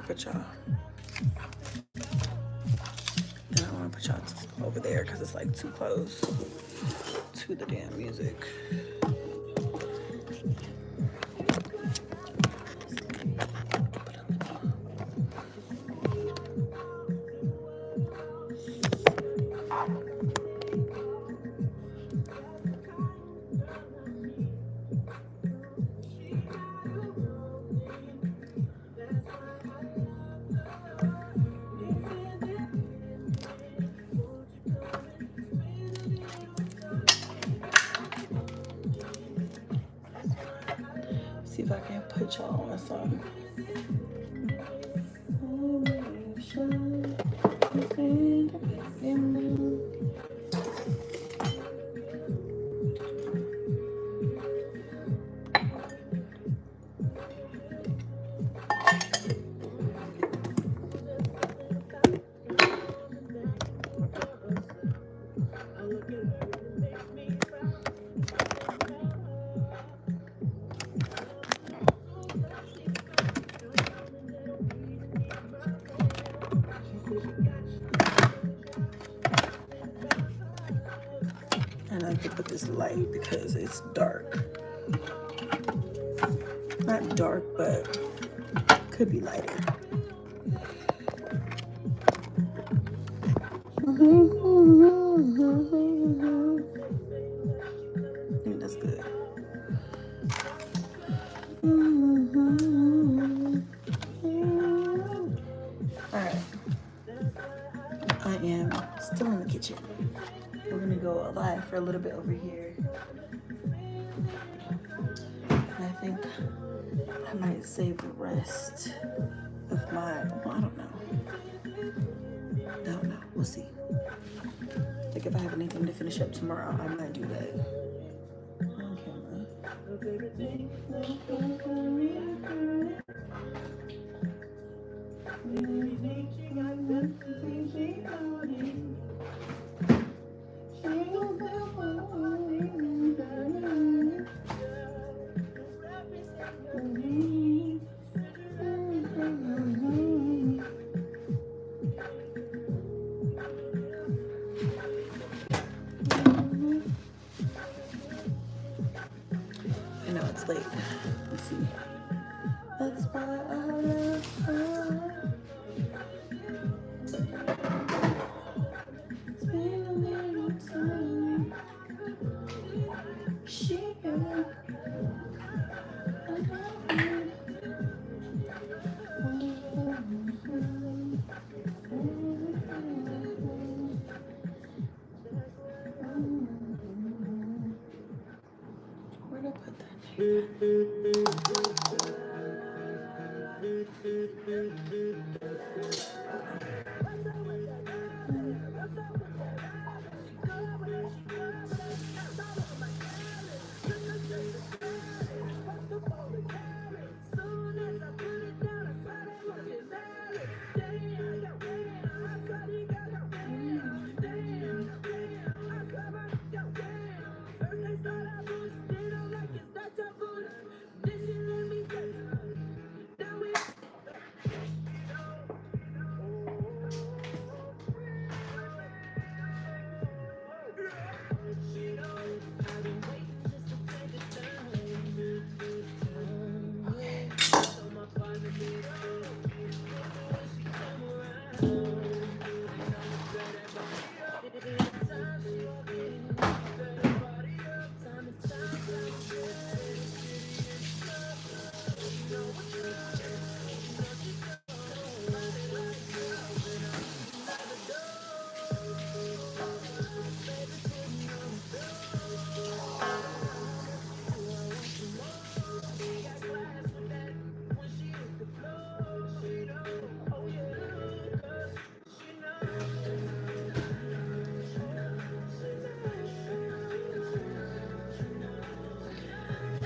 put y'all. And I want to put y'all over there because it's like too close to the damn music. See if I can put y'all on something. And I have to put this light because it's dark. Not dark, but could be lighter. I think that's good. Alright. I am still in the kitchen. We're gonna go live for a little bit over here. And I think I might save the rest of my, well, I don't know. We'll see. Like if I have anything to finish up tomorrow, I might do that. I know it's late. Let's see. That's why I love her. It's been a little time. She where'd I put that?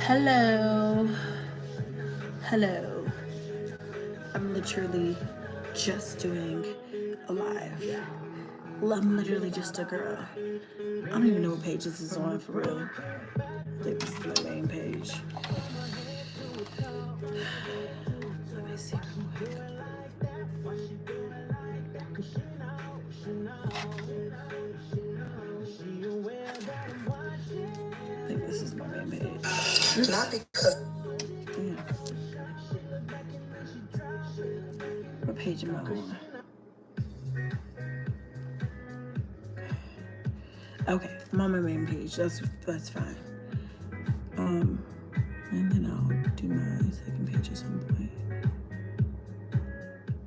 Hello. Hello. I'm literally just doing a live. I'm literally just a girl. I don't even know what page this is on for real. I think this is my main page. Let me see real quick. Oops. Not because. Yeah. What page am I on? Okay, I'm on my main page. That's fine. And then I'll do my second page at some point.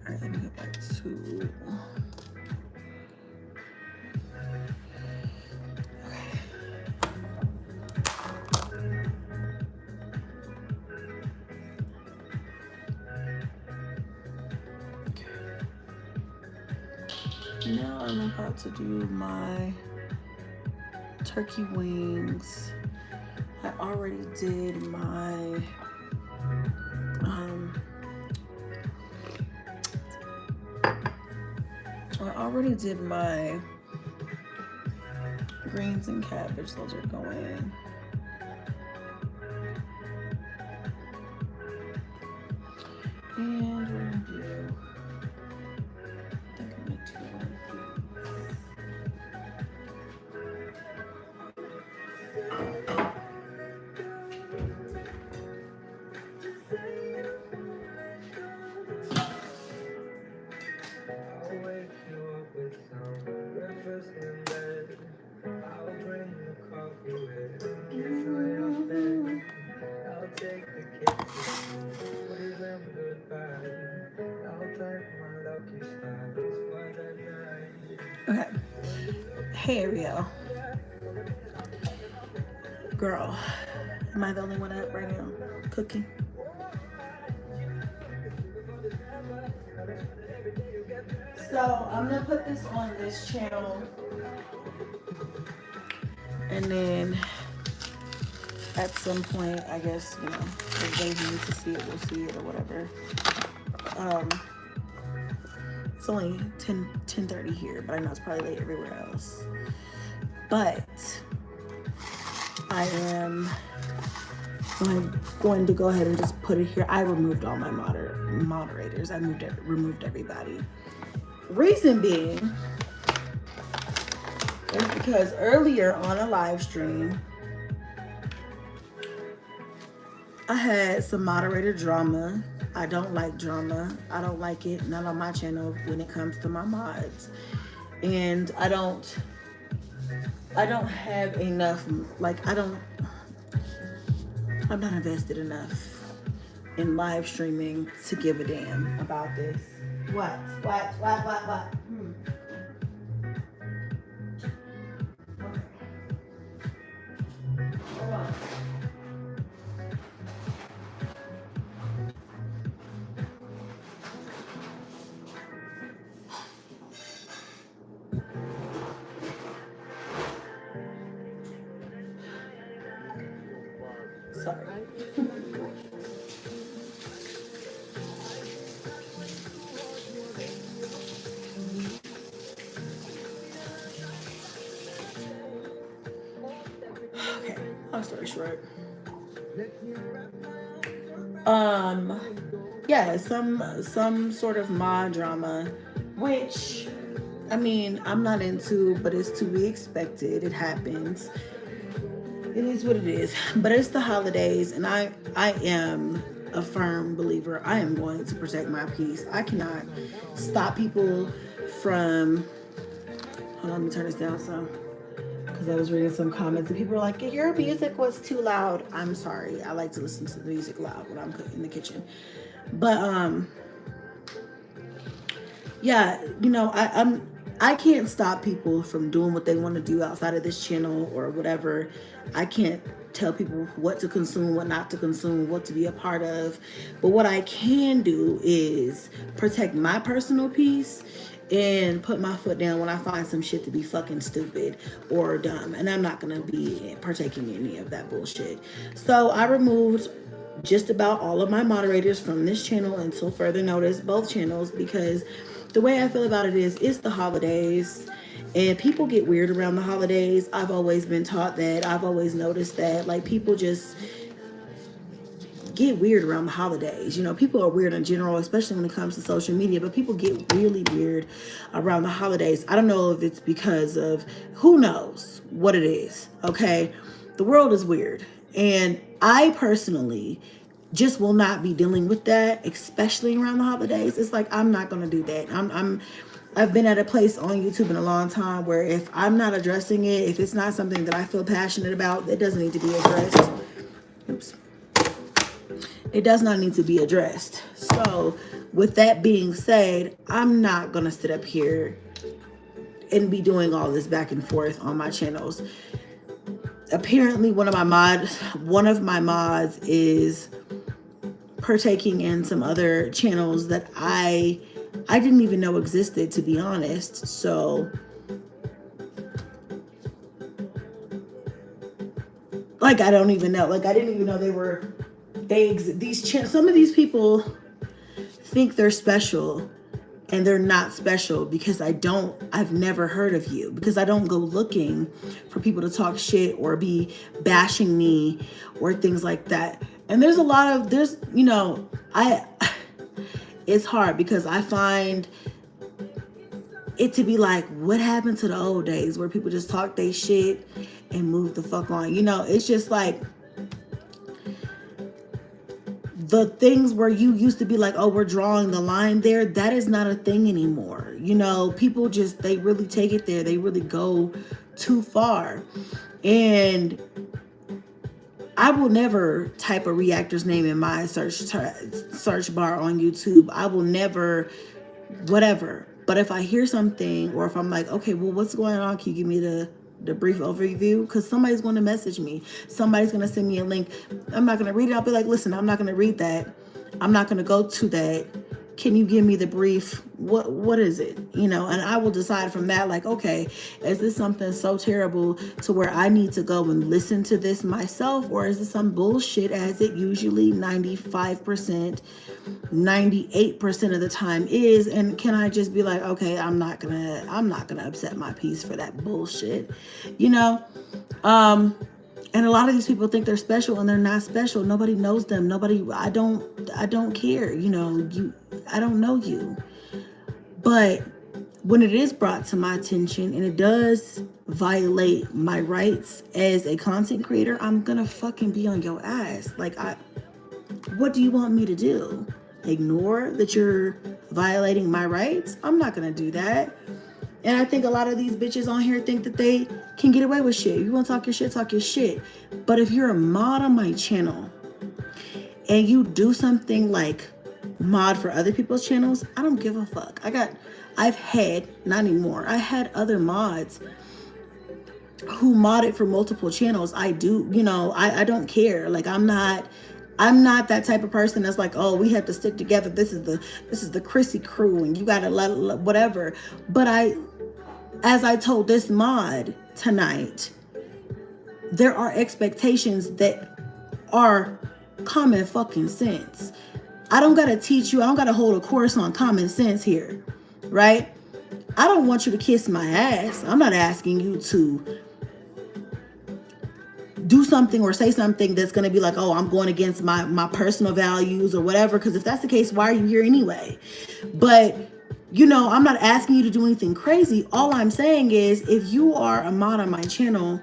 All right, let me go back to. Now I'm about to do my turkey wings. I already did my greens and cabbage. Those are going. And we're gonna do. I think I'm gonna do okay. Hey Ariel. Girl, am I the only one up right now cooking? So I'm gonna put this on this channel, and then at some point, I guess, you know, if they need to see it, we'll see it or whatever. It's only 10:30 here, but I know it's probably late everywhere else. But I am going to go ahead and just put it here. I removed all my moderators. I removed everybody. Reason being is because earlier on a live stream, I had some moderator drama. I don't like drama. I don't like it. Not on my channel when it comes to my mods. And I don't have enough, like, I'm not invested enough in live streaming to give a damn about this. What? Hold on. Sorry. Okay, long story short. Yeah, some sort of mod drama, which, I mean, I'm not into, but it's to be expected. It happens. It is what it is. But it's the holidays, and I am a firm believer. I am going to protect my peace. I cannot stop people from. Hold on, let me turn this down some, because I was reading some comments and people were like, your music was too loud. I'm sorry. I like to listen to the music loud when I'm cooking in the kitchen. But yeah, you know, I can't stop people from doing what they want to do outside of this channel or whatever. I can't tell people what to consume, what not to consume, what to be a part of. But what I can do is protect my personal peace and put my foot down when I find some shit to be fucking stupid or dumb. And I'm not going to be partaking in any of that bullshit. So I removed just about all of my moderators from this channel until further notice, both channels, because the way I feel about it is, it's the holidays and people get weird around the holidays. I've always been taught that. I've always noticed that, like, people just get weird around the holidays. You know, people are weird in general, especially when it comes to social media, but people get really weird around the holidays. I don't know if it's because of, who knows what it is, okay? The world is weird. And I personally just will not be dealing with that, especially around the holidays. It's like, I'm not gonna do that. I've been at a place on YouTube in a long time where if I'm not addressing it, if it's not something that I feel passionate about, it doesn't need to be addressed. Oops. It does not need to be addressed. So with that being said, I'm not gonna sit up here and be doing all this back and forth on my channels. Apparently one of my mods is partaking in some other channels that I didn't even know existed, to be honest. So like, I don't even know. Like, I didn't even know some of these people think they're special and they're not special because I've never heard of you, because I don't go looking for people to talk shit or be bashing me or things like that. And it's hard because I find it to be like, what happened to the old days where people just talk they shit and move the fuck on? It's just like the things where you used to be like, oh, we're drawing the line there. That is not a thing anymore. People just, they really take it there. They really go too far. And I will never type a reactor's name in my search bar on YouTube. I will never, whatever. But if I hear something, or if I'm like, okay, well, what's going on? Can you give me the brief overview? Because somebody's going to message me. Somebody's going to send me a link. I'm not going to read it. I'll be like, listen, I'm not going to read that. I'm not going to go to that. Can you give me the brief? What is it? And I will decide from that, like, okay, is this something so terrible to where I need to go and listen to this myself? Or is this some bullshit, as it usually 95%, 98% of the time is? And can I just be like, okay, I'm not gonna upset my peace for that bullshit, and a lot of these people think they're special and they're not special. Nobody knows them. I don't care. I don't know you. But when it is brought to my attention and it does violate my rights as a content creator, I'm gonna fucking be on your ass. Like, what do you want me to do? Ignore that you're violating my rights? I'm not gonna do that. And I think a lot of these bitches on here think that they can get away with shit. You want to talk your shit, talk your shit. But if you're a mod on my channel and you do something like mod for other people's channels, I don't give a fuck. Not anymore. I had other mods who modded for multiple channels. I do, I don't care. Like, I'm not that type of person that's like, oh, we have to stick together. This is the Chrissy crew and you gotta let whatever. But as I told this mod tonight, there are expectations that are common fucking sense. I don't gotta teach you. I don't gotta hold a course on common sense here, right? I don't want you to kiss my ass. I'm not asking you to do something or say something that's going to be like, oh, I'm going against my personal values or whatever. Because if that's the case, why are you here anyway? But, I'm not asking you to do anything crazy. All I'm saying is, if you are a mod on my channel,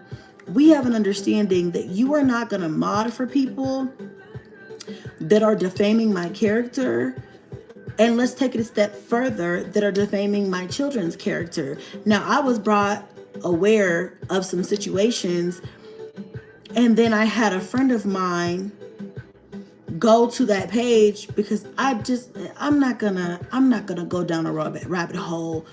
we have an understanding that you are not going to mod for people that are defaming my character. And let's take it a step further, that are defaming my children's character. Now, I was brought aware of some situations, and then I had a friend of mine go to that page because I'm not gonna go down a rabbit hole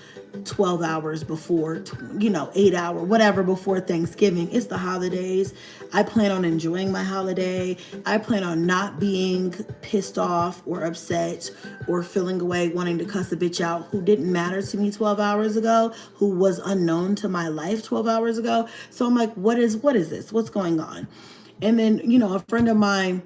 12 hours before, 8 hours, whatever, before Thanksgiving. It's the holidays. I plan on enjoying my holiday. I plan on not being pissed off or upset or feeling away, wanting to cuss a bitch out who didn't matter to me 12 hours ago, who was unknown to my life 12 hours ago. So I'm like, what is this? What's going on? And then, a friend of mine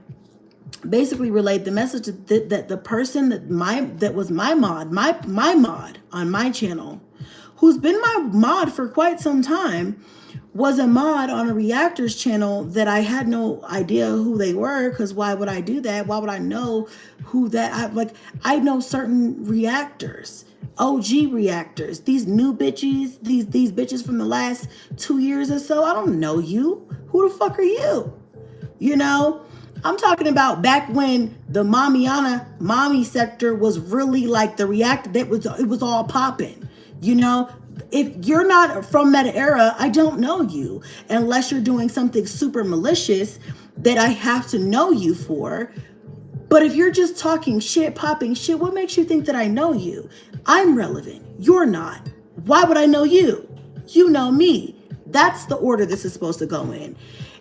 basically relayed the message that the person that was my mod on my channel, who's been my mod for quite some time, was a mod on a reactors channel that I had no idea who they were. Because why would I do that? Why would I know who that? I know certain reactors, OG reactors. These new bitches, these bitches from the last 2 years or so, I don't know you. Who the fuck are you? I'm talking about back when the mommy sector was really like the react. It was all popping. You know, if you're not from that era, I don't know you unless you're doing something super malicious that I have to know you for. But if you're just talking shit, popping shit, what makes you think that I know you? I'm relevant. You're not. Why would I know you? You know me. That's the order this is supposed to go in.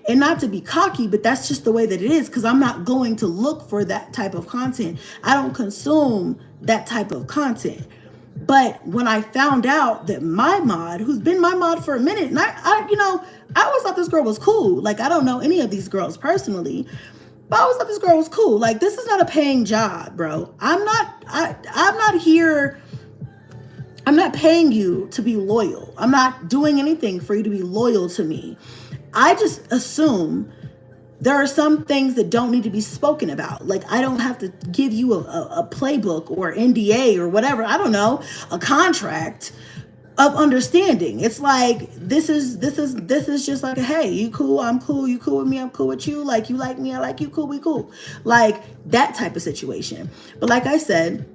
And not to be cocky, but that's just the way that it is, because I'm not going to look for that type of content. I don't consume that type of content. But when I found out that my mod, who's been my mod for a minute, and I always thought this girl was cool. Like, I don't know any of these girls personally, but I always thought this girl was cool. Like, this is not a paying job, bro. I'm not here. I'm not paying you to be loyal. I'm not doing anything for you to be loyal to me. I just assume there are some things that don't need to be spoken about. Like, I don't have to give you a playbook or NDA or whatever. I don't know, a contract of understanding. It's like, this is just like, hey, you cool, I'm cool, you cool with me, I'm cool with you. Like, you like me, I like you, cool, we cool. Like, that type of situation. But like I said,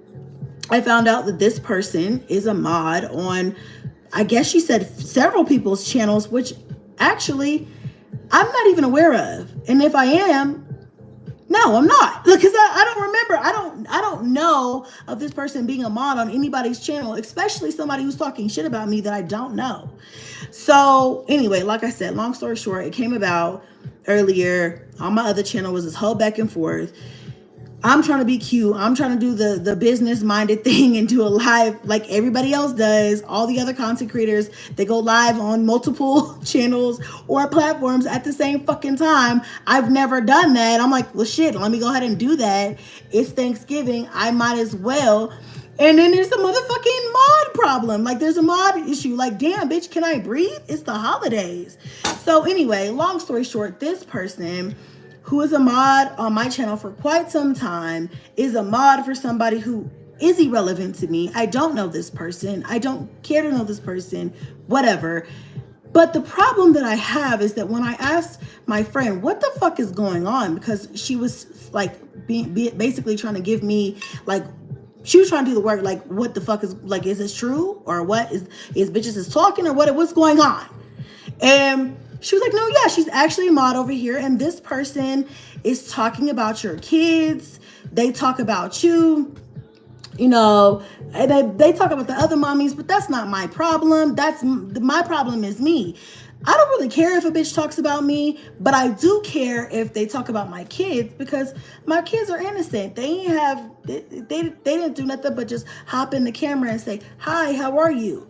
I found out that this person is a mod on, I guess she said, several people's channels, which actually I'm not even aware of. And if I am, no, I'm not, because I don't remember. I don't know of this person being a mod on anybody's channel, especially somebody who's talking shit about me that I don't know. So anyway, like I said, long story short, it came about earlier on my other channel, was this whole back and forth. I'm trying to be cute. I'm trying to do the business minded thing and do a live like everybody else does. All the other content creators, they go live on multiple channels or platforms at the same fucking time. I've never done that. I'm like, well, shit, let me go ahead and do that. It's Thanksgiving. I might as well. And then there's a motherfucking mod problem. Like, there's a mod issue. Like, damn, bitch, can I breathe? It's the holidays. So anyway, long story short, this person, who is a mod on my channel for quite some time, is a mod for somebody who is irrelevant to me. I don't know this person. I don't care to know this person, whatever. But the problem that I have is that when I asked my friend, what the fuck is going on? Because she was like basically trying to give me like, she was trying to do the work. Like, what the fuck is, like, is this true? Or what is bitches is talking, or what's going on? And she was like, no, yeah, she's actually a mod over here. And this person is talking about your kids. They talk about you, you know, and they talk about the other mommies, but that's not my problem. My problem is me. I don't really care if a bitch talks about me, but I do care if they talk about my kids, because my kids are innocent. They didn't do nothing but just hop in the camera and say, hi, how are you?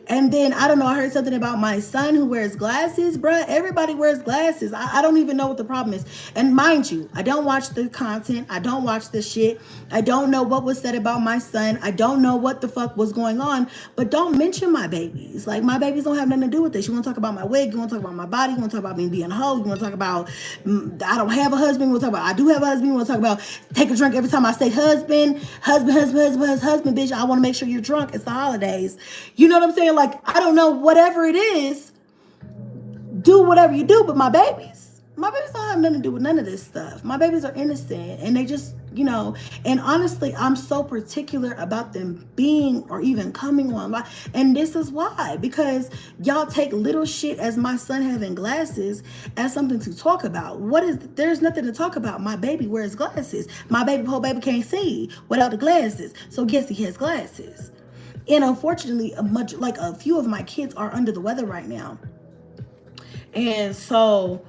And then, I don't know, I heard something about my son who wears glasses. Bruh, everybody wears glasses. I don't even know what the problem is. And mind you, I don't watch the content. I don't watch the shit. I don't know what was said about my son. I don't know what the fuck was going on. But don't mention my babies. Like, my babies don't have nothing to do with this. You want to talk about my wig? You want to talk about my body? You want to talk about me being a hoe? You want to talk about I don't have a husband? You want to talk about I do have a husband? You want to talk about take a drink every time I say husband, bitch. I want to make sure you're drunk. It's the holidays. You know what I'm saying? Like, I don't know, whatever it is, do whatever you do, but my babies don't have nothing to do with none of this stuff. My babies are innocent, and they just, you know, and honestly, I'm so particular about them being or even coming on. And this is why, because y'all take little shit as my son having glasses as something to talk about. There's nothing to talk about. My baby wears glasses. My whole baby can't see without the glasses. So guess he has glasses. And unfortunately, a few of my kids are under the weather right now. And so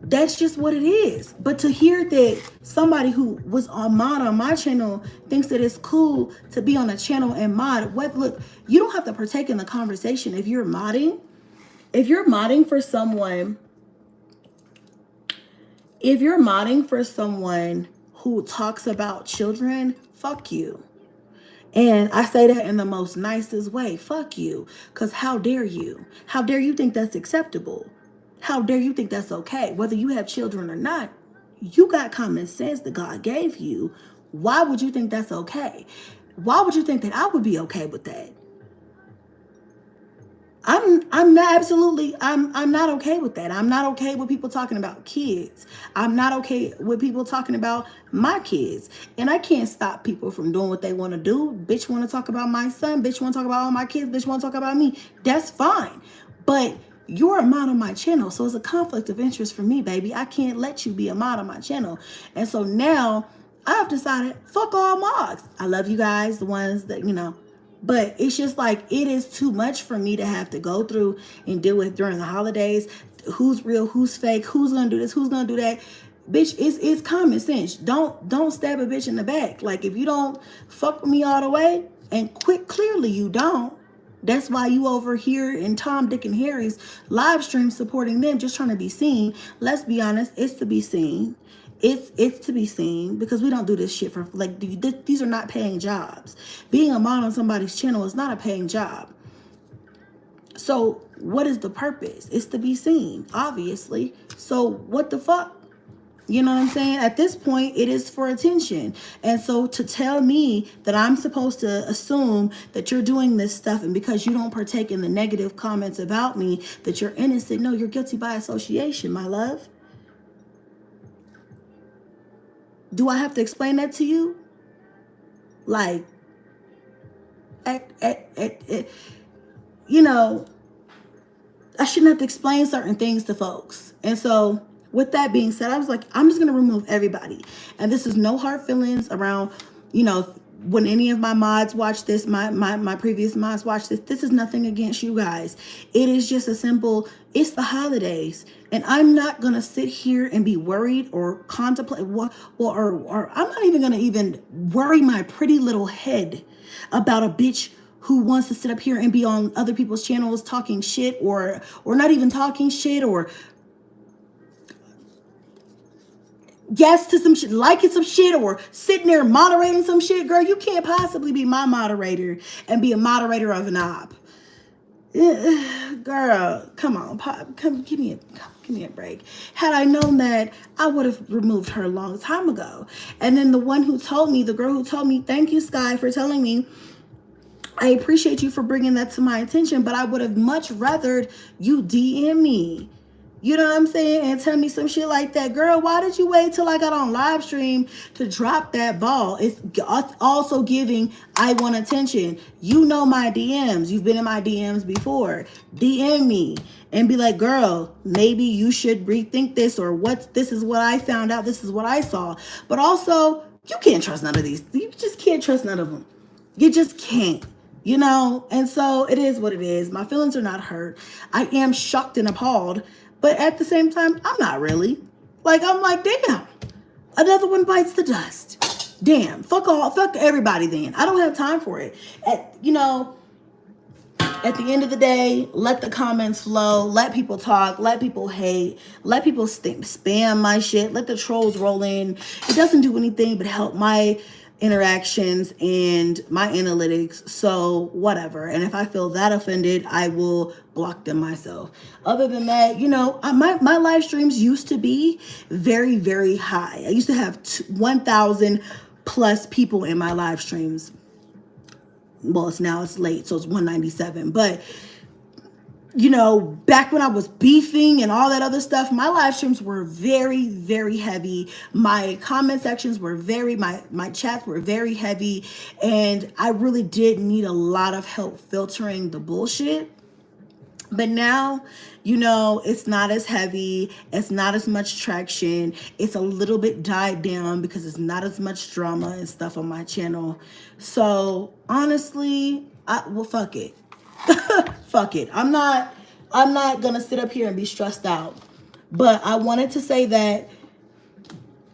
that's just what it is. But to hear that somebody who was on mod on my channel thinks that it's cool to be on a channel and mod, look, you don't have to partake in the conversation. If you're modding for someone who talks about children, fuck you. And I say that in the most nicest way. Fuck you. Because how dare you? How dare you think that's acceptable? How dare you think that's okay? Whether you have children or not, you got common sense that God gave you. Why would you think that's okay? Why would you think that I would be okay with that? I'm not absolutely I'm not okay with that. I'm not okay with people talking about kids. I'm not okay with people talking about my kids. And I can't stop people from doing what they want to do. Bitch want to talk about my son, bitch want to talk about all my kids, bitch want to talk about me. That's fine. But you're a mod on my channel, so it's a conflict of interest for me, baby. I can't let you be a mod on my channel. And so now I've decided, fuck all mods. I love you guys, the ones that, but it's just like, it is too much for me to have to go through and deal with during the holidays. Who's real, who's fake, who's gonna do this, who's gonna do that. Bitch, it's common sense. Don't stab a bitch in the back. Like, if you don't fuck with me all the way, and clearly you don't. That's why you over here in Tom, Dick, and Harry's live stream supporting them, just trying to be seen. Let's be honest, it's to be seen. It's to be seen, because we don't do this shit for, like, these are not paying jobs. Being a mod on somebody's channel is not a paying job. So what is the purpose? It's to be seen, obviously. So what the fuck? You know what I'm saying? At this point, it is for attention. And so to tell me that I'm supposed to assume that you're doing this stuff, and because you don't partake in the negative comments about me, that you're innocent. No, you're guilty by association, my love. Do I have to explain that to you? Like, you know, I shouldn't have to explain certain things to folks. And so with that being said, I was like, I'm just going to remove everybody. And this is no hard feelings around, when any of my mods watch this, my previous mods watch this, this is nothing against you guys. It is just a simple, it's the holidays. And I'm not going to sit here and be worried or contemplate, or I'm not even going to even worry my pretty little head about a bitch who wants to sit up here and be on other people's channels talking shit, or not even talking shit, or yes to some shit, liking some shit, or sitting there moderating some shit. Girl, you can't possibly be my moderator and be a moderator of an op. Girl, come on, Pop, give me a break. Had I known that, I would have removed her a long time ago. And then the girl who told me, thank you, Sky, for telling me, I appreciate you for bringing that to my attention, but I would have much rathered you DM me. You know what I'm saying? And tell me some shit like that. Girl, why did you wait till I got on live stream to drop that ball? It's also giving, I want attention. You know my DMs. You've been in my DMs before. DM me and be like, girl, maybe you should rethink this, or this is what I found out. This is what I saw. But also, you can't trust none of these. You just can't trust none of them. You just can't. And so it is what it is. My feelings are not hurt. I am shocked and appalled. But at the same time, I'm not really. I'm like, damn, another one bites the dust. Damn, fuck everybody then. I don't have time for it. At the end of the day, let the comments flow. Let people talk. Let people hate. Let people spam my shit. Let the trolls roll in. It doesn't do anything but help my interactions and my analytics, so whatever. And if I feel that offended, I will block them myself. Other than that, my live streams used to be very, very high. I used to have 1,000 plus people in my live streams. Well, it's late, so it's 197, but back when I was beefing and all that other stuff, my live streams were very, very heavy. My comment sections were my chats were very heavy. And I really did need a lot of help filtering the bullshit. But now, it's not as heavy. It's not as much traction. It's a little bit died down because it's not as much drama and stuff on my channel. So honestly, fuck it. Fuck it. I'm not gonna sit up here and be stressed out. But I wanted to say that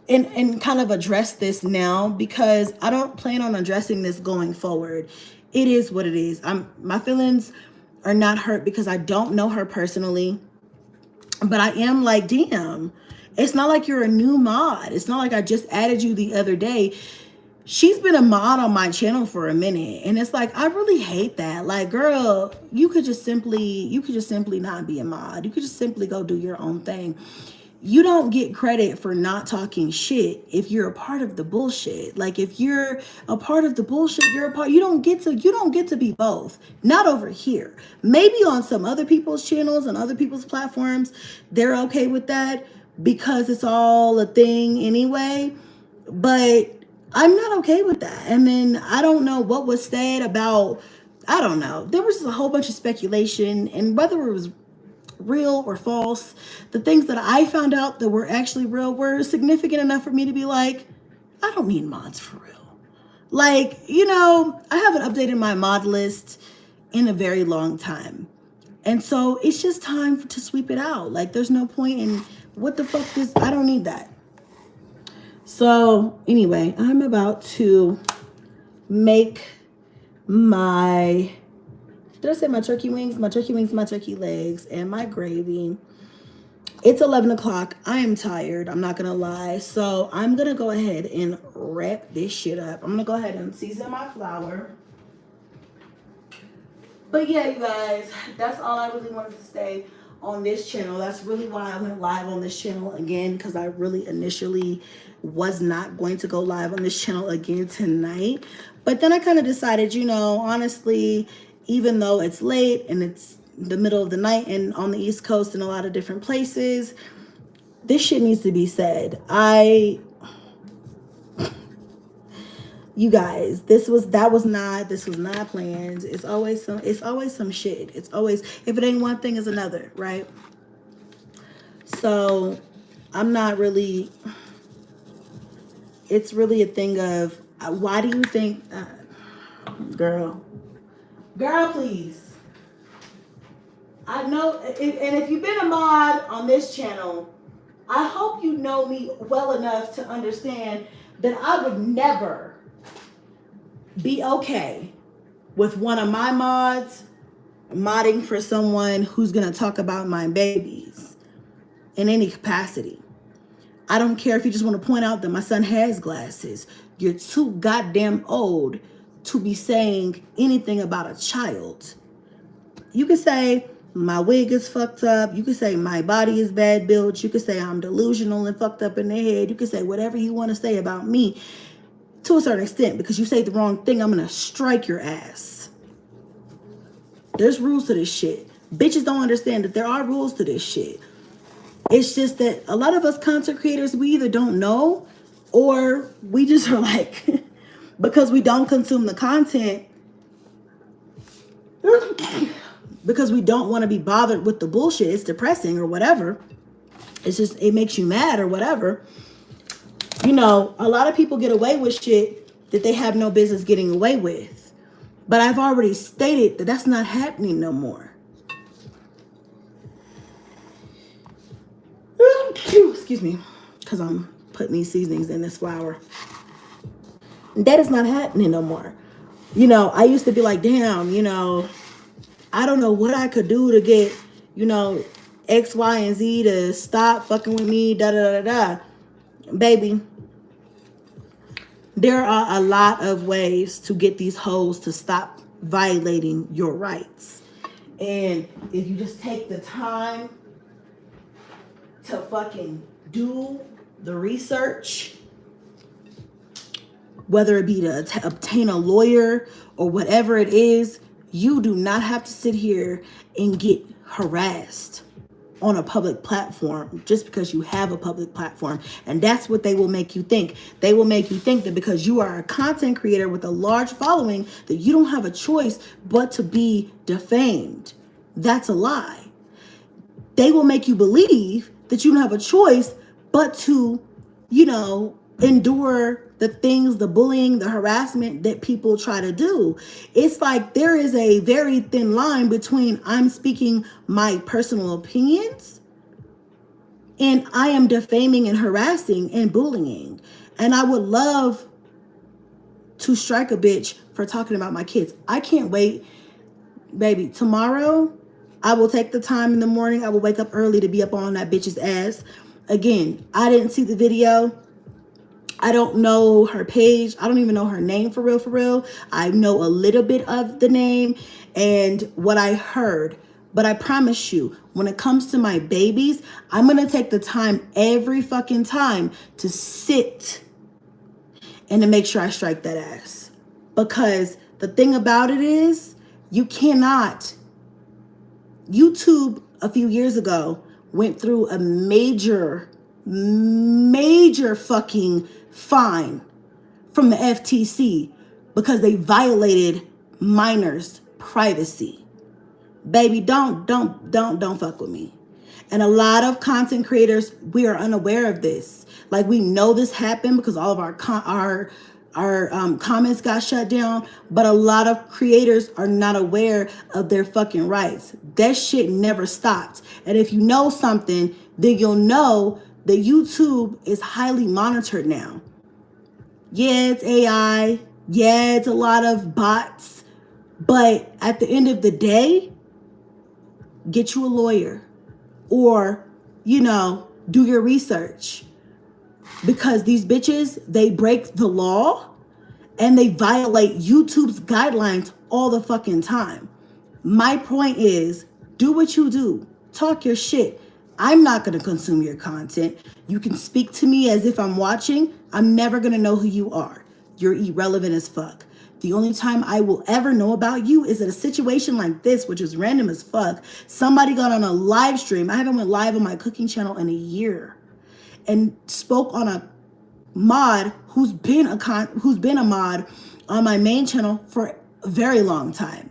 and kind of address this now, because I don't plan on addressing this going forward. It is what it is. My feelings are not hurt because I don't know her personally. But I am like, damn, it's not like you're a new mod. It's not like I just added you the other day. She's been a mod on my channel for a minute. And it's like, I really hate that. Like, girl, you could just simply not be a mod. You could just simply go do your own thing. you don't get credit for not talking shit if you're a part of the bullshit. Like if you're a part of the bullshit, you're a part. You don't get to be both. Not over here. Maybe on some other people's channels and other people's platforms, they're okay with that because it's all a thing anyway. But I'm not okay with that. And then I don't know what was said about, I don't know. There was a whole bunch of speculation, and whether it was real or false, the things that I found out that were actually real were significant enough for me to be like, I don't need mods for real. Like, I haven't updated my mod list in a very long time. And so it's just time to sweep it out. Like, there's no point in what the fuck this, I don't need that. So anyway, I'm about to make my, did I say my turkey wings? My turkey wings, my turkey legs, and my gravy. It's 11 o'clock. I am tired. I'm not going to lie. So I'm going to go ahead and wrap this shit up. I'm going to go ahead and season my flour. But yeah, you guys, that's all I really wanted to say on this channel. That's really why I went live on this channel again, because I really initially was not going to go live on this channel again tonight. But then I kind of decided, honestly, even though it's late and it's the middle of the night and on the East Coast and a lot of different places, this shit needs to be said. You guys, this was not planned. It's always some shit. It's always, if it ain't one thing, it's another, right? So I'm not really, it's really a thing of, why do you think, girl, please. I know, and if you've been a mod on this channel, I hope you know me well enough to understand that I would never be okay with one of my mods modding for someone who's going to talk about my babies in any capacity. I don't care if you just want to point out that my son has glasses. You're too goddamn old to be saying anything about a child. You can say my wig is fucked up. You can say my body is bad built. You can say I'm delusional and fucked up in the head. You can say whatever you want to say about me to a certain extent. Because you say the wrong thing, I'm going to strike your ass. There's rules to this shit. Bitches don't understand that there are rules to this shit. It's just that a lot of us content creators, we either don't know or we just are like, because we don't consume the content, because we don't want to be bothered with the bullshit. It's depressing or whatever. It's just, it makes you mad or whatever. A lot of people get away with shit that they have no business getting away with. But I've already stated that that's not happening no more. Excuse me, because I'm putting these seasonings in this flour. That is not happening no more. I used to be like, damn, I don't know what I could do to get, X, Y, and Z to stop fucking with me, da-da-da-da. Baby, there are a lot of ways to get these hoes to stop violating your rights. And if you just take the time to fucking do the research, whether it be to obtain a lawyer or whatever it is, you do not have to sit here and get harassed on a public platform just because you have a public platform. And that's what they will make you think. They will make you think that because you are a content creator with a large following, that you don't have a choice but to be defamed. That's a lie. They will make you believe that you don't have a choice but to, endure the things, the bullying, the harassment that people try to do. It's like there is a very thin line between I'm speaking my personal opinions and I am defaming and harassing and bullying. And I would love to strike a bitch for talking about my kids. I can't wait, baby. Tomorrow, I will take the time in the morning. I will wake up early to be up on that bitch's ass. Again, I didn't see the video. I don't know her page. I don't even know her name for real, for real. I know a little bit of the name. And what I heard But I promise you, when it comes to my babies, I'm going to take the time every fucking time to sit and to make sure I strike that ass. Because the thing about it is, you cannot. YouTube a few years ago went through a major fucking fine from the FTC because they violated minors' privacy. Baby, don't fuck with me. And a lot of content creators, we are unaware of this. Like, we know this happened because all of our comments got shut down, but a lot of creators are not aware of their fucking rights. That shit never stopped. And if you know something, then you'll know that YouTube is highly monitored now. Yeah, it's AI. Yeah, it's a lot of bots. But at the end of the day, get you a lawyer or, do your research. Because these bitches, they break the law and they violate YouTube's guidelines all the fucking time. My point is, do what you do. Talk your shit. I'm not going to consume your content. You can speak to me as if I'm watching. I'm never going to know who you are. You're irrelevant as fuck. The only time I will ever know about you is in a situation like this, which is random as fuck. Somebody got on a live stream. I haven't went live on my cooking channel in a year and spoke on a mod who's been a mod on my main channel for a very long time.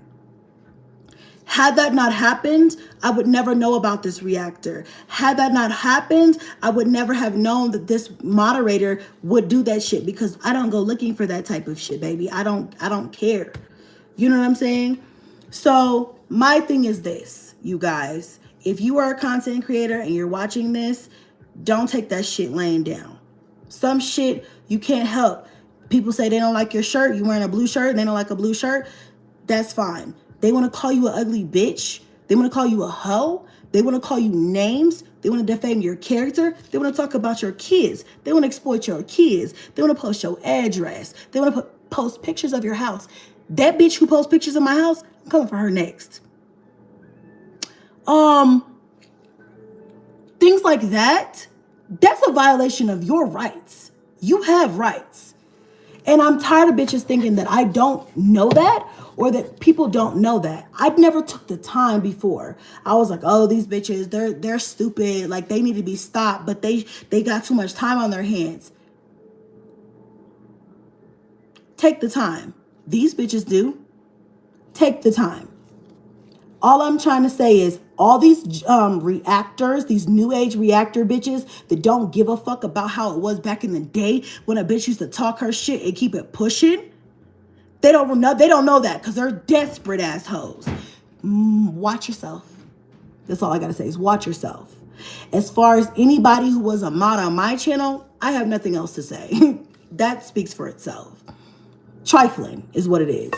Had that not happened, I would never know about this reactor. Had that not happened, I would never have known that this moderator would do that shit, because I don't go looking for that type of shit, baby. I don't care. You know what I'm saying? So my thing is this, you guys. If you are a content creator and you're watching this, don't take that shit laying down. Some shit you can't help. People say they don't like your shirt. You wearing a blue shirt and they don't like a blue shirt. That's fine. They want to call you an ugly bitch. They want to call you a hoe. They want to call you names. They want to defame your character. They want to talk about your kids. They want to exploit your kids. They want to post your address. They want to post pictures of your house. That bitch who posts pictures of my house, I'm coming for her next. Things like that, that's a violation of your rights. You have rights. And I'm tired of bitches thinking that I don't know that, or that people don't know that. I never took the time before. I was like, oh, these bitches, they're stupid. Like, they need to be stopped, but they got too much time on their hands. Take the time. These bitches do. Take the time. All I'm trying to say is all these reactors, these new age reactor bitches that don't give a fuck about how it was back in the day when a bitch used to talk her shit and keep it pushing. They don't know that because they're desperate assholes. Watch yourself. That's all I got to say is watch yourself. As far as anybody who was a mod on my channel, I have nothing else to say. That speaks for itself. Trifling is what it is.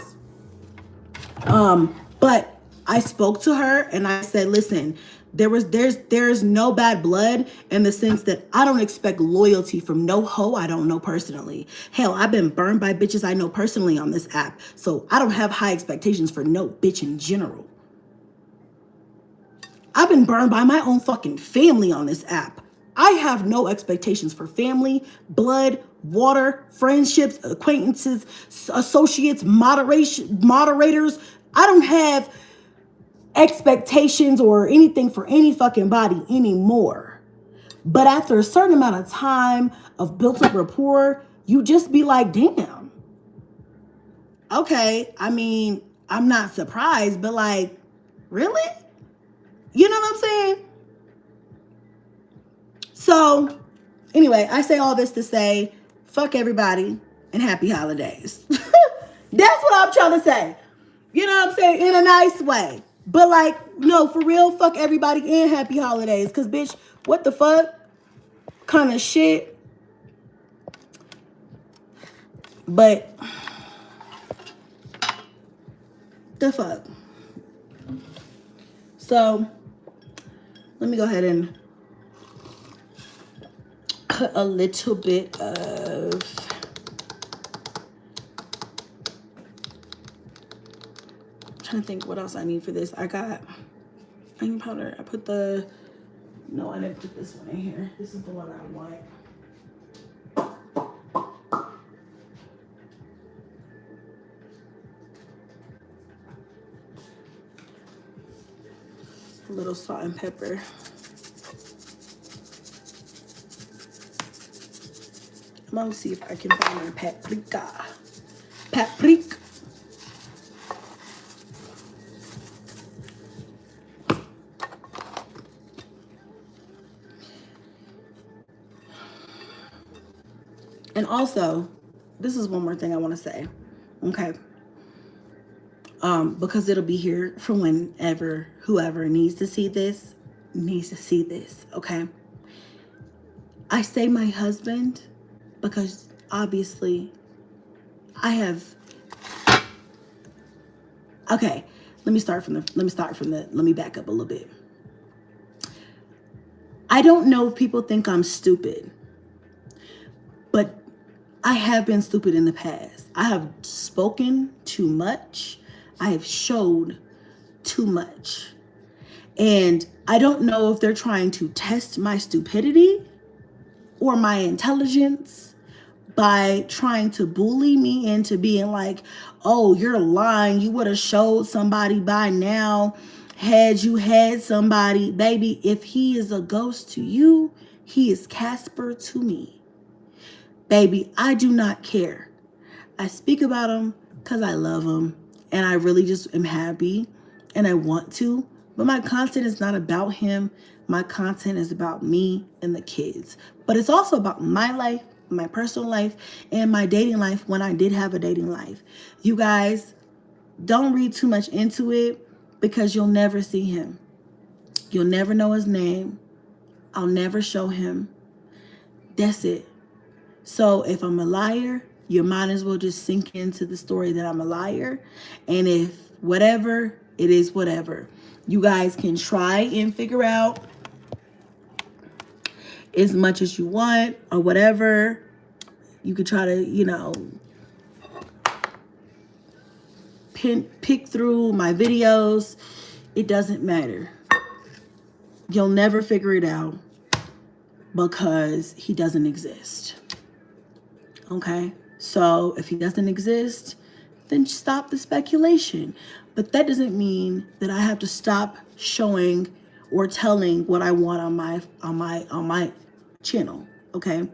But I spoke to her and I said, listen, there's no bad blood in the sense that I don't expect loyalty from no hoe I don't know personally. Hell, I've been burned by bitches I know personally on this app. So I don't have high expectations for no bitch in general. I've been burned by my own fucking family on this app. I have no expectations for family, blood, water, friendships, acquaintances, associates, moderators. I don't have expectations or anything for any fucking body anymore. But after a certain amount of time of built up rapport, you just be like, damn. Okay, I mean, I'm not surprised, but like, really? You know what I'm saying? So, anyway, I say all this to say, fuck everybody and happy holidays. That's what I'm trying to say. You know what I'm saying? In a nice way. But like, no, for real, fuck everybody and happy holidays. Because, bitch, what the fuck kind of shit? But, the fuck? So, let me go ahead and put a little bit of trying to think what else I need for this. I got baking powder. I put the, no, I didn't put this one in here. This is the one I want. A little salt and pepper. I'm gonna see if I can find my paprika. Paprika. And also, this is one more thing I want to say, okay? Because it'll be here for whenever whoever needs to see this, okay? I say my husband because obviously I have, okay, let me back up a little bit. I don't know if people think I'm stupid, but I have been stupid in the past. I have spoken too much. I have showed too much. And I don't know if they're trying to test my stupidity or my intelligence by trying to bully me into being like, oh, you're lying. You would have showed somebody by now. Had you had somebody, baby, if he is a ghost to you, he is Casper to me. Baby, I do not care. I speak about him because I love him and I really just am happy and I want to. But my content is not about him. My content is about me and the kids. But it's also about my life, my personal life, and my dating life when I did have a dating life. You guys, don't read too much into it because you'll never see him. You'll never know his name. I'll never show him. That's it. So if I'm a liar, you might as well just sink into the story that I'm a liar. And if whatever, it is whatever. You guys can try and figure out as much as you want or whatever. You could try to, pick through my videos. It doesn't matter. You'll never figure it out because he doesn't exist. Okay? So if he doesn't exist, then stop the speculation. But that doesn't mean that I have to stop showing or telling what I want on my channel. Okay?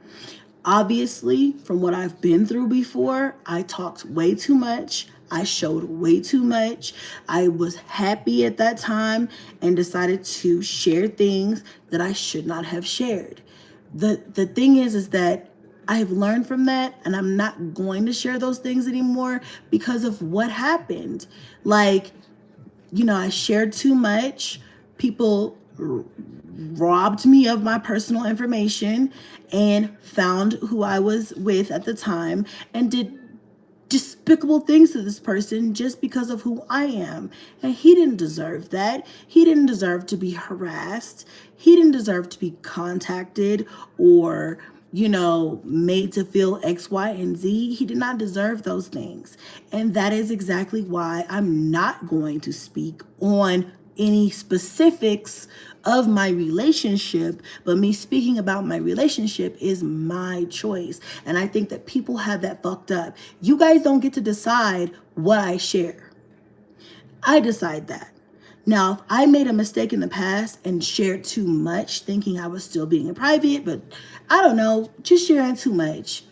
Obviously, from what I've been through before, I talked way too much. I showed way too much. I was happy at that time and decided to share things that I should not have shared. The thing is that I have learned from that and I'm not going to share those things anymore because of what happened. Like, I shared too much. People robbed me of my personal information and found who I was with at the time and did despicable things to this person just because of who I am. And he didn't deserve that. He didn't deserve to be harassed. He didn't deserve to be contacted or, made to feel X, Y, and Z. He did not deserve those things. And that is exactly why I'm not going to speak on any specifics of my relationship, but me speaking about my relationship is my choice. And I think that people have that fucked up. You guys don't get to decide what I share. I decide that. Now, if I made a mistake in the past and shared too much, thinking I was still being private, but I don't know, just sharing too much,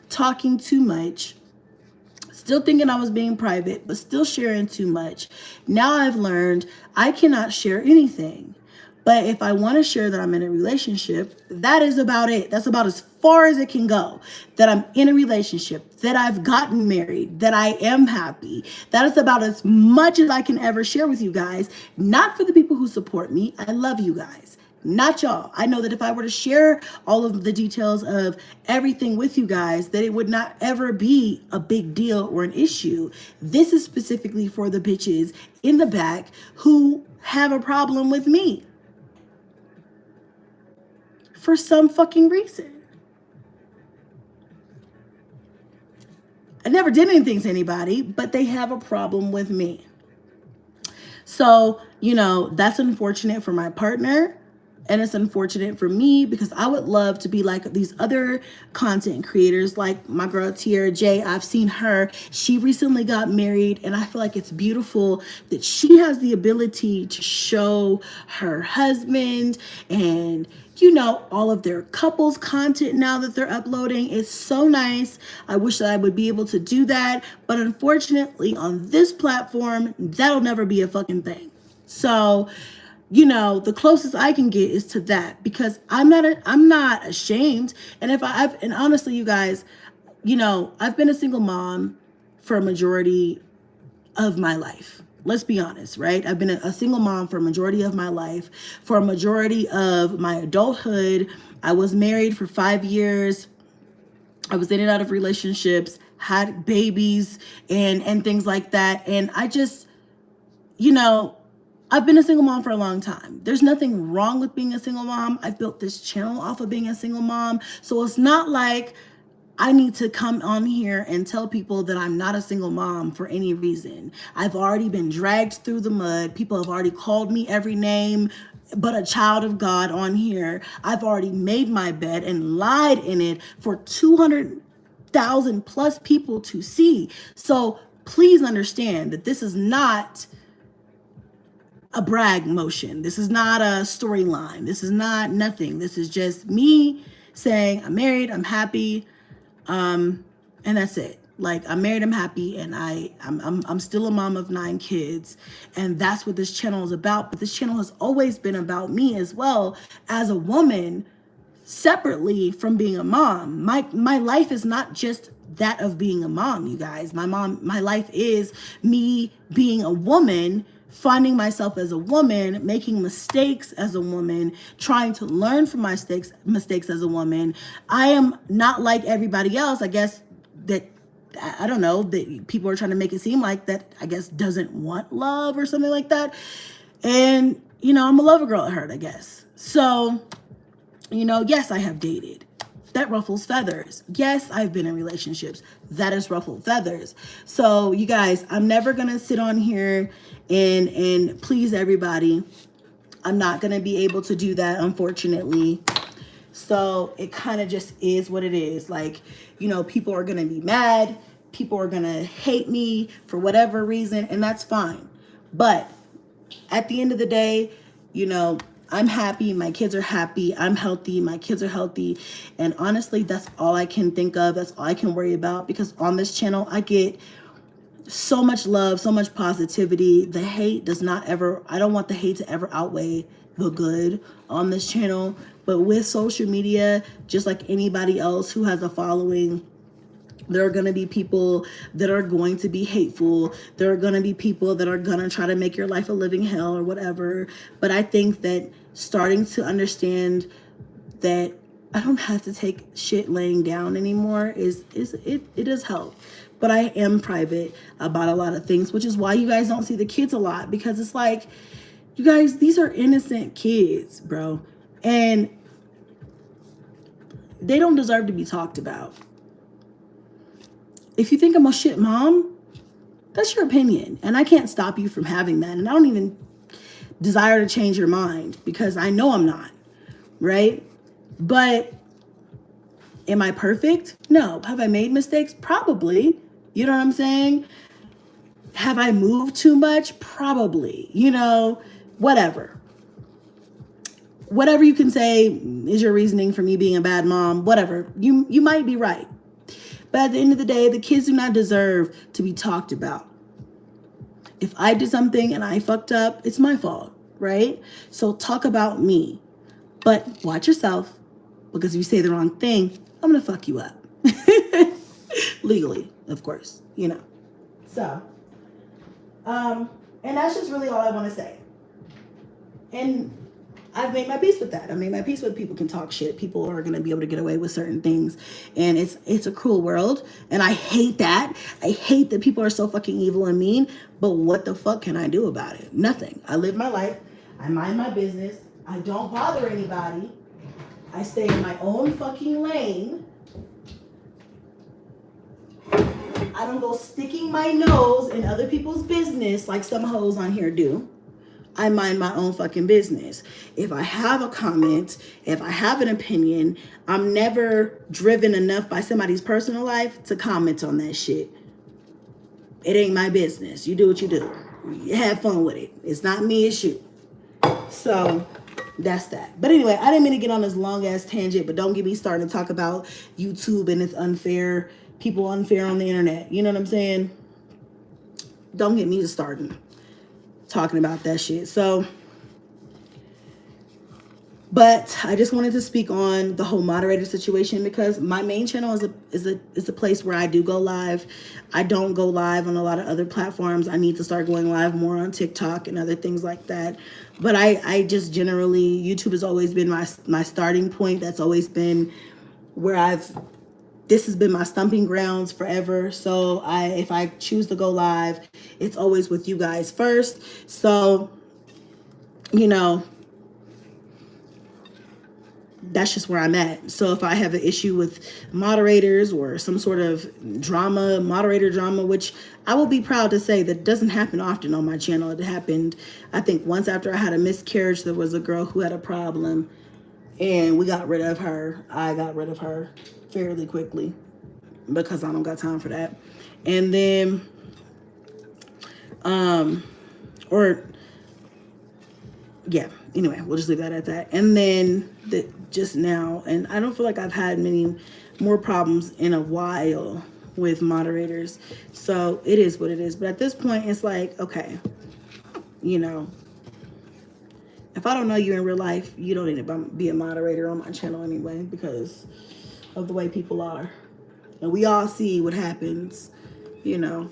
talking too much, still thinking I was being private, but still sharing too much. Now I've learned I cannot share anything. But if I want to share that I'm in a relationship, that is about it. That's about as far as it can go. That I'm in a relationship, that I've gotten married, that I am happy. That is about as much as I can ever share with you guys. Not for the people who support me. I love you guys. Not y'all. I know that if I were to share all of the details of everything with you guys, that it would not ever be a big deal or an issue. This is specifically for the bitches in the back who have a problem with me. For some fucking reason. I never did anything to anybody, but they have a problem with me. So, you know, that's unfortunate for my partner. And it's unfortunate for me because I would love to be like these other content creators, like my girl Tiara J. I've seen her. She recently got married, and I feel like it's beautiful that she has the ability to show her husband and, you know, all of their couples content now that they're uploading. It's so nice. I wish that I would be able to do that. But unfortunately, on this platform, that'll never be a fucking thing. So, you know, the closest I can get is to that because I'm not ashamed. And and honestly, you guys, you know, I've been a single mom for a majority of my life. Let's be honest, right? I've been a single mom for a majority of my life. For a majority of my adulthood, I was married for 5 years. I was in and out of relationships, had babies and things like that. And I just, you know, I've been a single mom for a long time. There's nothing wrong with being a single mom. I've built this channel off of being a single mom. So it's not like I need to come on here and tell people that I'm not a single mom for any reason. I've already been dragged through the mud. People have already called me every name but a child of God on here. I've already made my bed and lied in it for 200,000 plus people to see. So please understand that this is not a brag motion. This is not a storyline. This is not nothing. This is just me saying I'm married, I'm happy, and that's it. Like, I'm married, I'm happy, and I'm still a mom of 9 kids, and that's what this channel is about. But this channel has always been about me as well as a woman, separately from being a mom. My life is not just that of being a mom, you guys. My life is me being a woman, finding myself as a woman, making mistakes as a woman, trying to learn from my mistakes as a woman. I am not like everybody else, I guess, that I don't know, that people are trying to make it seem like that, I guess, doesn't want love or something like that. And, you know, I'm a lover girl at heart, I guess. So, you know, yes, I have dated. That ruffles feathers. Yes, I've been in relationships. That is ruffled feathers. So, you guys, I'm never going to sit on here and please everybody. I'm not going to be able to do that, unfortunately. So it kind of just is what it is. Like, you know, people are going to be mad. People are going to hate me for whatever reason, and that's fine. But at the end of the day, you know, I'm happy. My kids are happy. I'm healthy. My kids are healthy. And honestly, that's all I can think of. That's all I can worry about, because on this channel, I get so much love, so much positivity. The hate does not ever, I don't want the hate to ever outweigh the good on this channel. But with social media, just like anybody else who has a following, there are going to be people that are going to be hateful. There are going to be people that are going to try to make your life a living hell or whatever. But I think that starting to understand that I don't have to take shit laying down anymore it does help. But I am private about a lot of things, which is why you guys don't see the kids a lot, because it's like, you guys, these are innocent kids, bro. And they don't deserve to be talked about. If you think I'm a shit mom, that's your opinion. And I can't stop you from having that. And I don't even desire to change your mind, because I know I'm not, right? But am I perfect? No. Have I made mistakes? Probably. You know what I'm saying? Have I moved too much? Probably. You know, whatever. Whatever you can say is your reasoning for me being a bad mom, whatever. You might be right. But at the end of the day, the kids do not deserve to be talked about. If I did something and I fucked up, it's my fault, right? So talk about me. But watch yourself, because if you say the wrong thing, I'm going to fuck you up. Legally, of course, you know. So, and that's just really all I want to say. And I've made my peace with that. I made my peace with people can talk shit. People are going to be able to get away with certain things. And it's a cruel world. And I hate that. I hate that people are so fucking evil and mean. But what the fuck can I do about it? Nothing. I live my life. I mind my business. I don't bother anybody. I stay in my own fucking lane. I don't go sticking my nose in other people's business like some hoes on here do. I mind my own fucking business. If I have a comment, if I have an opinion, I'm never driven enough by somebody's personal life to comment on that shit. It ain't my business. You do what you do. You have fun with it. It's not me, it's you. So that's that. But anyway, I didn't mean to get on this long ass tangent, but don't get me started to talk about YouTube and it's unfair, people unfair on the internet. You know what I'm saying? Don't get me to starting talking about that shit. So, but I just wanted to speak on the whole moderator situation because my main channel is a place where I do go live. I don't go live on a lot of other platforms. I need to start going live more on TikTok and other things like that. But I just generally, YouTube has always been my starting point. That's always been where this has been my stumping grounds forever. So if I choose to go live, it's always with you guys first. So, you know, that's just where I'm at. So if I have an issue with moderators or some sort of moderator drama, which I will be proud to say that doesn't happen often on my channel. It happened, I think, once after I had a miscarriage. There was a girl who had a problem and we got rid of her. I got rid of her fairly quickly because I don't got time for that. And then, anyway, we'll just leave that at that. And then just now, and I don't feel like I've had many more problems in a while with moderators. So it is what it is. But at this point, it's like, okay, you know, if I don't know you in real life, you don't need to be a moderator on my channel anyway because of the way people are. And we all see what happens, you know,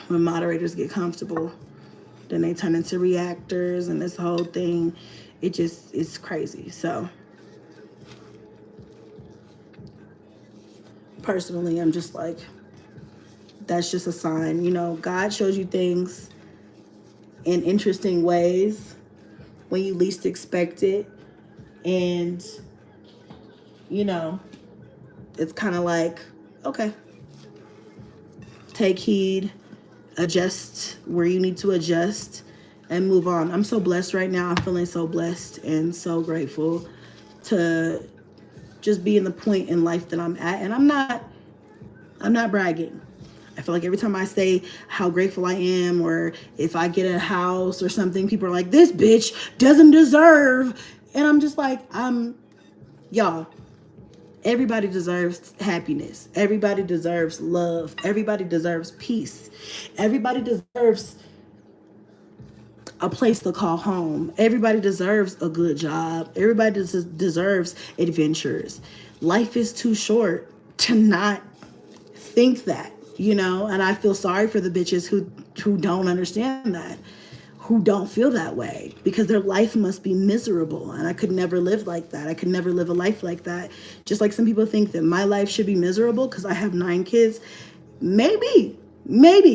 when moderators get comfortable. Then they turn into reactors and this whole thing. It's crazy. So personally, I'm just like, that's just a sign. You know, God shows you things in interesting ways when you least expect it. And, you know, it's kind of like, okay, take heed, adjust where you need to adjust, and move on. I'm so blessed right now. I'm feeling so blessed and so grateful to just be in the point in life that I'm at. And I'm not bragging. I feel like every time I say how grateful I am, or if I get a house or something, people are like, this bitch doesn't deserve. And I'm just like, y'all, everybody deserves happiness. Everybody deserves love. Everybody deserves peace. Everybody deserves a place to call home. Everybody deserves a good job. Everybody deserves adventures. Life is too short to not think that, you know? And I feel sorry for the bitches who don't understand that, who don't feel that way, because their life must be miserable. And I could never live like that. I could never live a life like that. Just like some people think that my life should be miserable because I have 9 kids. Maybe.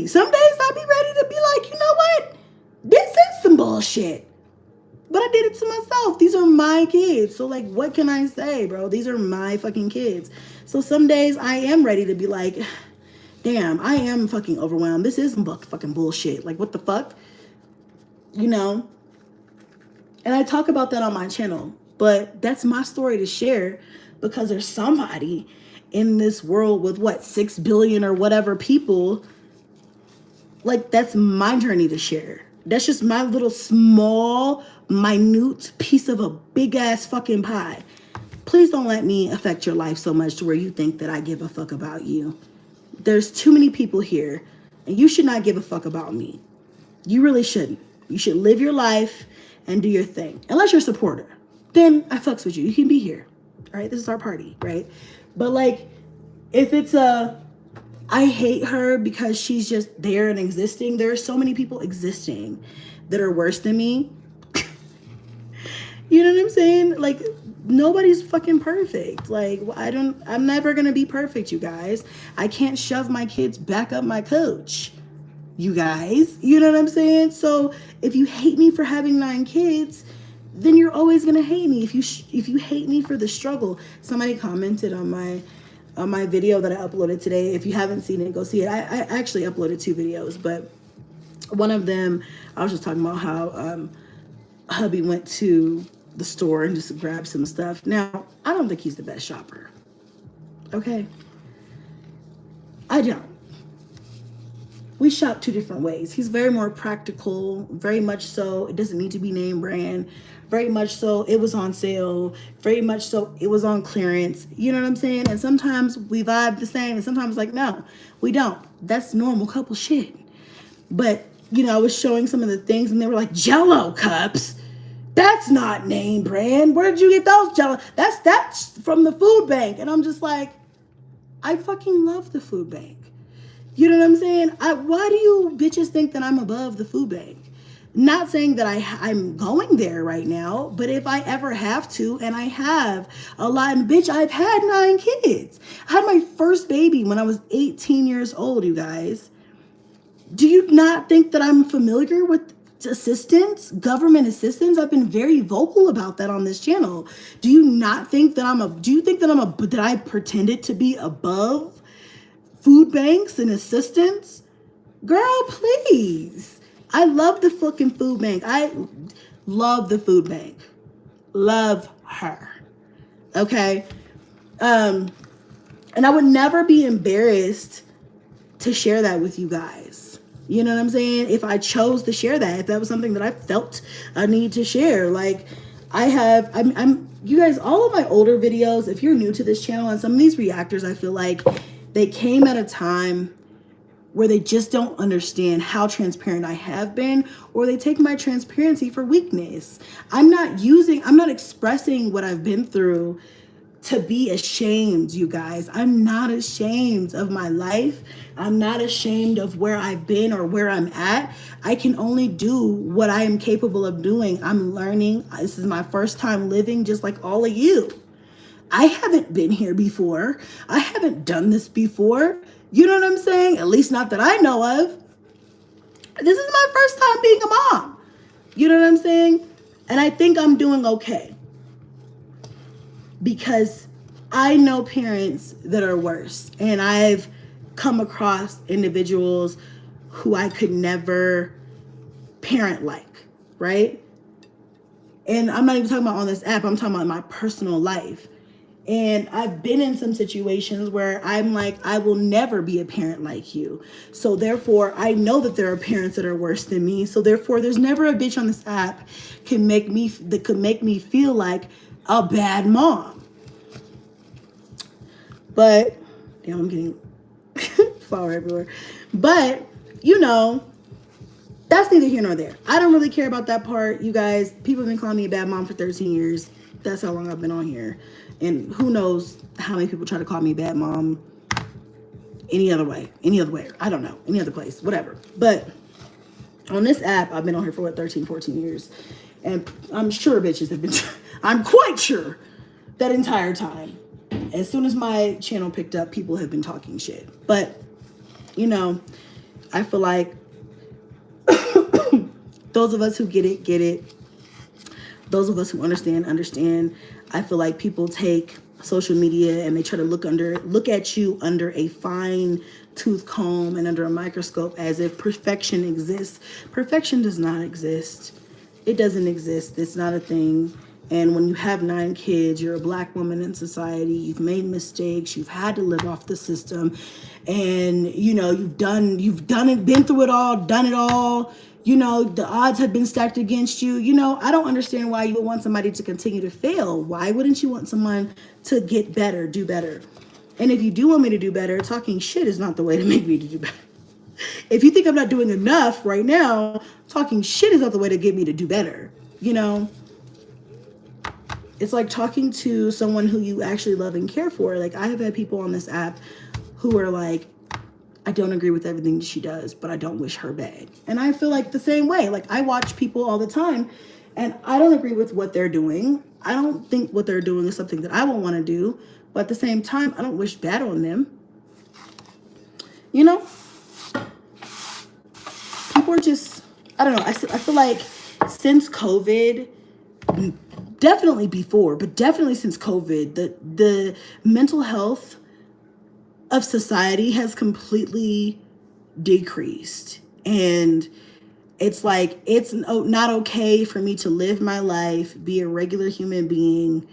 Some days I'll be ready to be like, you know what? This is some bullshit. But I did it to myself. These are my kids. So like, what can I say, bro? These are my fucking kids. So some days I am ready to be like, damn, I am fucking overwhelmed. This is some fucking bullshit. Like, what the fuck? You know? And I talk about that on my channel. But that's my story to share because there's somebody in this world with, what, 6 billion or whatever people. Like, that's my journey to share. That's just my little small, minute piece of a big ass fucking pie. Please don't let me affect your life so much to where you think that I give a fuck about you. There's too many people here, and you should not give a fuck about me. You really shouldn't. You should live your life and do your thing. Unless you're a supporter. Then I fucks with you. You can be here. All right? This is our party, right? But like, if it's I hate her because she's just there and existing. There are so many people existing that are worse than me. You know what I'm saying? Like, nobody's fucking perfect. Like, I'm never going to be perfect, you guys. I can't shove my kids back up my coach, you guys. You know what I'm saying? So if you hate me for having 9 kids, then you're always going to hate me. If you hate me for the struggle. Somebody commented on my video that I uploaded today. If you haven't seen it, go see it. I actually uploaded 2 videos, but One of them, I was just talking about how hubby went to the store and just grabbed some stuff. Now, I don't think he's the best shopper. Okay? I don't. We shop two different ways. He's very more practical, very much so. It doesn't need to be name brand. Very much so, it was on sale. Very much so, it was on clearance. You know what I'm saying? And sometimes we vibe the same, and sometimes like, no, we don't. That's normal couple shit. But, you know, I was showing some of the things, and they were like, Jell-O cups. That's not name brand. Where did you get those Jell-O? That's from the food bank. And I'm just like, I fucking love the food bank. You know what I'm saying? Why do you bitches think that I'm above the food bank? Not saying that I'm going there right now, but if I ever have to, and I have a lot, and bitch, I've had 9 kids. I had my first baby when I was 18 years old, you guys. Do you not think that I'm familiar with assistance, government assistance? I've been very vocal about that on this channel. Do you not think that that I pretended to be above food banks and assistance? Girl, please. I love the fucking food bank. I love the food bank. Love her. Okay? And I would never be embarrassed to share that with you guys. You know what I'm saying? If I chose to share that, if that was something that I felt a need to share. Like, I'm you guys, all of my older videos, if you're new to this channel, and some of these reactors, I feel like they came at a time where they just don't understand how transparent I have been, or they take my transparency for weakness. I'm not expressing what I've been through to be ashamed, you guys. I'm not ashamed of my life. I'm not ashamed of where I've been or where I'm at. I can only do what I am capable of doing. I'm learning. This is my first time living just like all of you. I haven't been here before. I haven't done this before. You know what I'm saying? At least not that I know of. This is my first time being a mom. You know what I'm saying? And I think I'm doing okay. Because I know parents that are worse. And I've come across individuals who I could never parent like, right? And I'm not even talking about on this app. I'm talking about my personal life. And I've been in some situations where I'm like, I will never be a parent like you. So therefore, I know that there are parents that are worse than me. So therefore, there's never a bitch on this app that could make me feel like a bad mom. But, damn, I'm getting flour everywhere. But, you know, that's neither here nor there. I don't really care about that part, you guys. People have been calling me a bad mom for 13 years. That's how long I've been on here. And who knows how many people try to call me bad mom any other way. I don't know. Any other place. Whatever. But on this app, I've been on here for 13, 14 years. And I'm sure bitches have been, I'm quite sure that entire time. As soon as my channel picked up, people have been talking shit. But, you know, I feel like those of us who get it, get it. Those of us who understand. I feel like people take social media and they try to look at you under a fine tooth comb and under a microscope as if perfection exists. Perfection does not exist. It doesn't exist. It's not a thing. And when you have 9 kids, you're a black woman in society, you've made mistakes, you've had to live off the system, and you know, you've done it, been through it all, done it all. You know, the odds have been stacked against you. You know, I don't understand why you would want somebody to continue to fail. Why wouldn't you want someone to get better, do better? And if you do want me to do better, talking shit is not the way to make me to do better. If you think I'm not doing enough right now, talking shit is not the way to get me to do better. You know, it's like talking to someone who you actually love and care for. Like, I have had people on this app who are like, I don't agree with everything she does, but I don't wish her bad. And I feel like the same way. Like, I watch people all the time and I don't agree with what they're doing. I don't think what they're doing is something that I would want to do. But at the same time, I don't wish bad on them. You know? People are just, I don't know. I feel like since COVID, definitely before, but definitely since COVID, the mental health of society has completely decreased. And It's like, it's not okay for me to live my life, be a regular human being,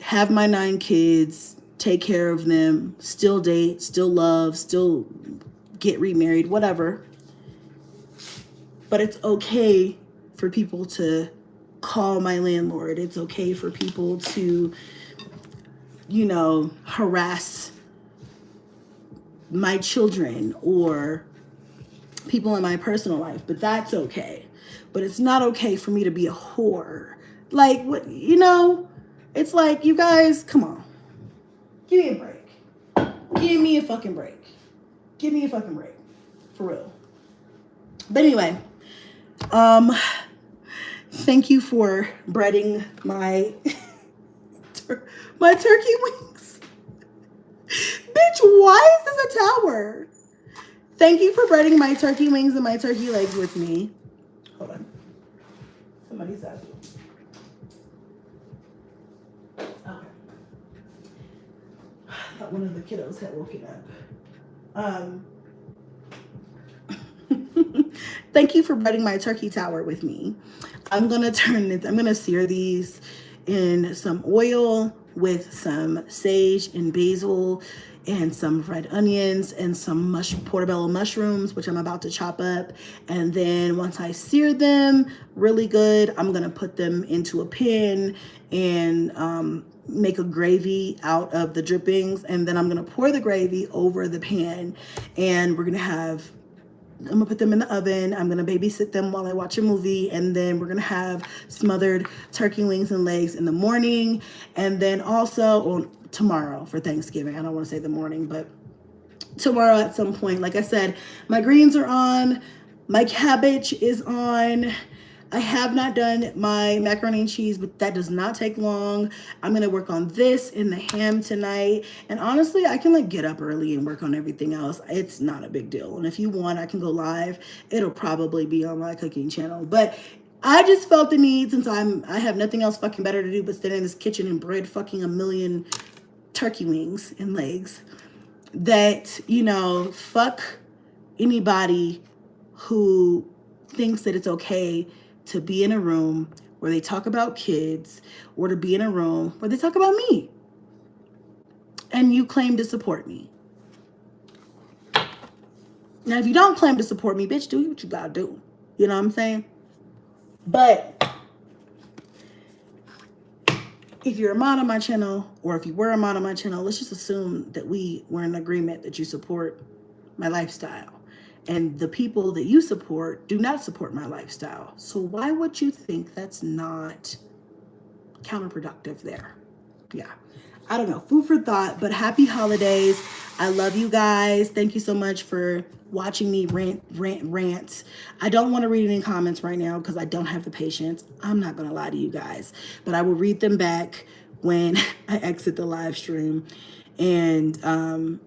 have my 9 kids, take care of them, still date, still love, still get remarried, whatever. But it's okay for people to call my landlord. It's okay for people to, you know, harass my children or people in my personal life. But that's okay. But it's not okay for me to be a whore. Like, what, you know, it's like, you guys, come on. Give me a break. Give me a fucking break. Give me a fucking break. For real. But anyway, thank you for breading my my turkey wings. Bitch, why is this a tower? Thank you for breading my turkey wings and my turkey legs with me. Hold on. Somebody's out. Okay. I thought one of the kiddos had woken up. Thank you for breading my turkey tower with me. I'm gonna sear these in some oil with some sage and basil and some red onions and some portobello mushrooms, which I'm about to chop up. And then once I sear them really good, I'm gonna put them into a pan and make a gravy out of the drippings. And then I'm gonna pour the gravy over the pan, and I'm gonna put them in the oven. I'm gonna babysit them while I watch a movie, and then we're gonna have smothered turkey wings and legs in the morning. And then also tomorrow for Thanksgiving. I don't want to say the morning, but tomorrow at some point. Like I said, my greens are on, my cabbage is on. I have not done my macaroni and cheese, but that does not take long. I'm gonna work on this and the ham tonight. And honestly, I can like get up early and work on everything else. It's not a big deal. And if you want, I can go live. It'll probably be on my cooking channel. But I just felt the need, since I have nothing else fucking better to do but stand in this kitchen and bread fucking a million turkey wings and legs, that, you know, fuck anybody who thinks that it's okay to be in a room where they talk about kids, or to be in a room where they talk about me and you claim to support me. Now, if you don't claim to support me, bitch, do what you gotta do. You know what I'm saying? But if you're a mod on my channel, or if you were a mod on my channel, let's just assume that we were in agreement that you support my lifestyle. And the people that you support do not support my lifestyle. So why would you think that's not counterproductive there? Yeah, I don't know. Food for thought, but happy holidays. I love you guys. Thank you so much for watching me rant. I don't want to read any comments right now because I don't have the patience. I'm not going to lie to you guys, but I will read them back when I exit the live stream. And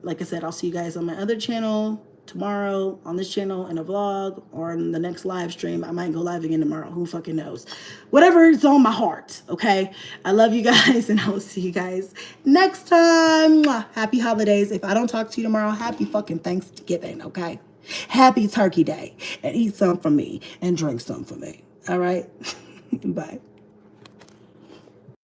like I said, I'll see you guys on my other channel tomorrow, on this channel in a vlog, or in the next live stream. I might go live again tomorrow. Who fucking knows? Whatever is on my heart, okay? I love you guys, and I will see you guys next time. Mwah. Happy holidays. If I don't talk to you tomorrow, happy fucking Thanksgiving, okay? Happy Turkey Day. And eat some for me and drink some for me. All right? Bye.